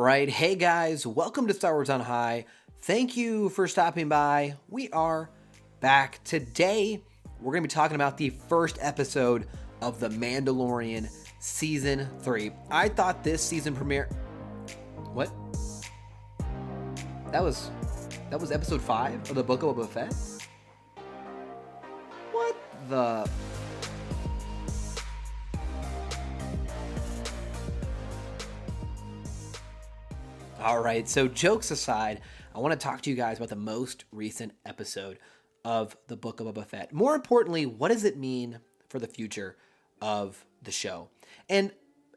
right. Hey guys, welcome to Star Wars on High. Thank you for stopping by. We are back. Today, we're going to be talking about the first episode of The Mandalorian Season 3. I thought this season premiere... What? That was episode 5 of the Book of Boba Fett? What the... All right, so jokes aside, I want to talk to you guys about the most recent episode of the Book of Boba Fett. More importantly, what does it mean for the future of the show? And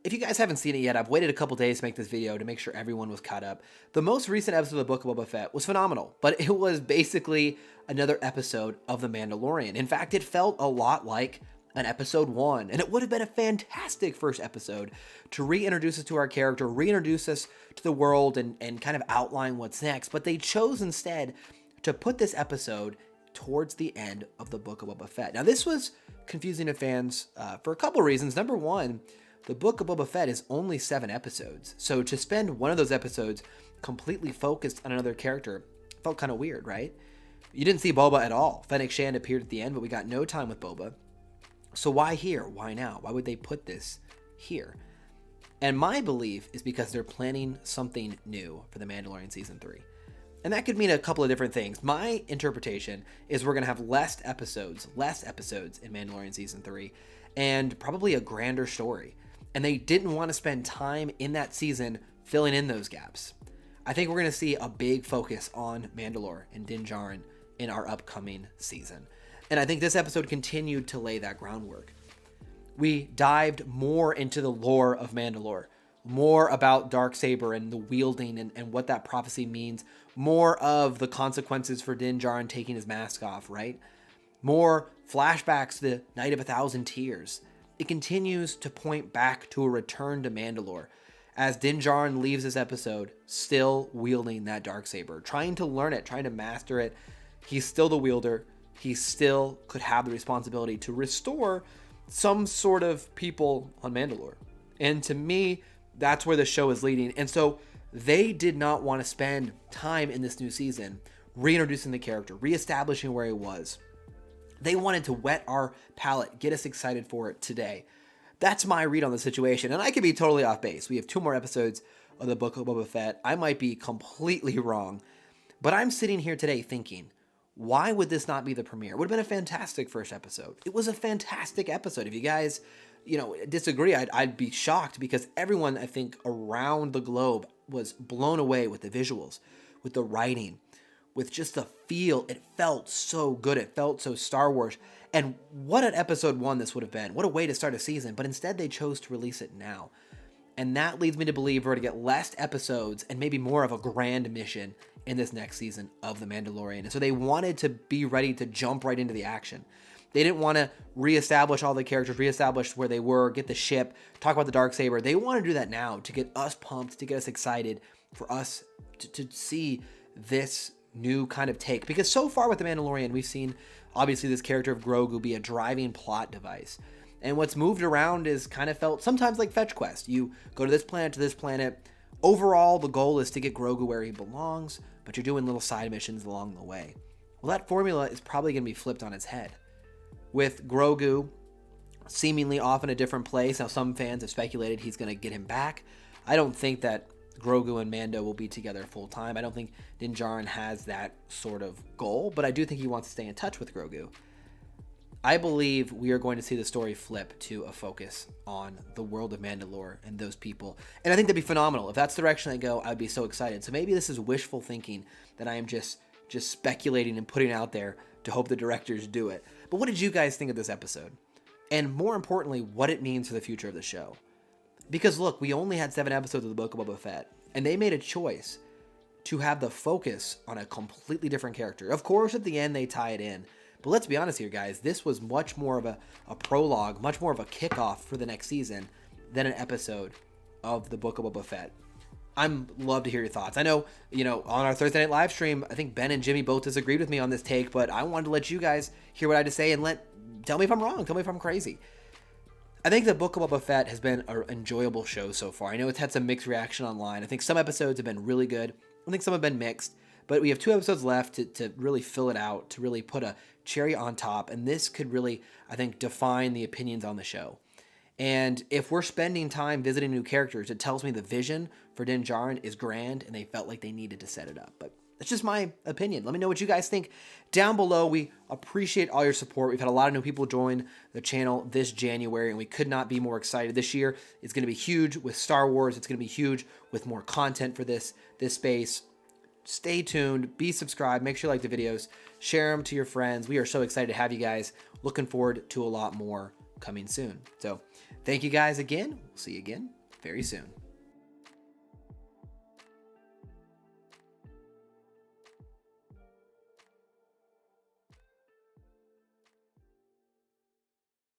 if you guys haven't seen it yet, I've waited a couple days to make this video to make sure everyone was caught up. The most recent episode of the Book of Boba Fett was phenomenal, but it was basically another episode of The Mandalorian. In fact, it felt a lot like an episode 1, and it would have been a fantastic first episode to reintroduce us to our character, reintroduce us to the world, and kind of outline what's next. But they chose instead to put this episode towards the end of the Book of Boba Fett. Now, this was confusing to fans for a couple reasons. Number one, the Book of Boba Fett is only 7 episodes, so to spend one of those episodes completely focused on another character felt kind of weird, right? You didn't see Boba at all. Fennec Shand appeared at the end, but we got no time with Boba. So why here? Why now? Why would they put this here? And my belief is because they're planning something new for The Mandalorian Season 3. And that could mean a couple of different things. My interpretation is we're going to have less episodes in Mandalorian Season 3, and probably a grander story. And they didn't want to spend time in that season filling in those gaps. I think we're going to see a big focus on Mandalore and Din Djarin in our upcoming season. And I think this episode continued to lay that groundwork. We dived more into the lore of Mandalore, more about darksaber and the wielding and what that prophecy means, more of the consequences for Din Djarin taking his mask off, right? More flashbacks to the Night of 1,000 Tears. It continues to point back to a return to Mandalore as Din Djarin leaves this episode still wielding that darksaber, trying to learn it, trying to master it. He's still the wielder. He still could have the responsibility to restore some sort of people on Mandalore. And to me, that's where the show is leading. And so they did not want to spend time in this new season reintroducing the character, reestablishing where he was. They wanted to whet our palate, get us excited for it today. That's my read on the situation. And I could be totally off base. We have 2 more episodes of the Book of Boba Fett. I might be completely wrong. But I'm sitting here today thinking, why would this not be the premiere? It would have been a fantastic first episode. It was a fantastic episode. If you guys, disagree, I'd be shocked because everyone, I think, around the globe was blown away with the visuals, with the writing, with just the feel. It felt so good. It felt so Star Wars. And what an episode 1 this would have been. What a way to start a season. But instead, they chose to release it now. And that leads me to believe we're going to get less episodes and maybe more of a grand mission in this next season of The Mandalorian. And so they wanted to be ready to jump right into the action. They didn't want to reestablish all the characters, reestablish where they were, get the ship, talk about the darksaber. They want to do that now to get us pumped, to get us excited, for us to see this new kind of take. Because so far with The Mandalorian, we've seen, obviously, this character of Grogu be a driving plot device. And what's moved around is kind of felt sometimes like fetch quest. You go to this planet. Overall, the goal is to get Grogu where he belongs, but you're doing little side missions along the way. Well, that formula is probably going to be flipped on its head. With Grogu seemingly off in a different place, now some fans have speculated he's going to get him back. I don't think that Grogu and Mando will be together full time. I don't think Din Djarin has that sort of goal, but I do think he wants to stay in touch with Grogu. I believe we are going to see the story flip to a focus on the world of Mandalore and those people. And I think that'd be phenomenal. If that's the direction they go, I'd be so excited. So maybe this is wishful thinking that I am just speculating and putting out there to hope the directors do it. But what did you guys think of this episode? And more importantly, what it means for the future of the show. Because look, we only had 7 episodes of the Book of Boba Fett, and they made a choice to have the focus on a completely different character. Of course, at the end, they tie it in. But let's be honest here, guys. This was much more of a prologue, much more of a kickoff for the next season than an episode of the Book of Boba Fett. I'm love to hear your thoughts. I know, on our Thursday night live stream, I think Ben and Jimmy both disagreed with me on this take, but I wanted to let you guys hear what I had to say and tell me if I'm wrong. Tell me if I'm crazy. I think the Book of Boba Fett has been an enjoyable show so far. I know it's had some mixed reaction online. I think some episodes have been really good. I think some have been mixed. But we have 2 episodes left to really fill it out, to really put a cherry on top. And this could really, I think, define the opinions on the show. And if we're spending time visiting new characters, it tells me the vision for Din Djarin is grand and they felt like they needed to set it up. But that's just my opinion. Let me know what you guys think down below. We appreciate all your support. We've had a lot of new people join the channel this January, and we could not be more excited. This year is going to be huge with Star Wars. It's going to be huge with more content for this space. Stay tuned. Be subscribed. Make sure you like the videos. Share them to your friends. We are so excited to have you guys. Looking forward to a lot more coming soon. So thank you guys again. We'll see you again very soon.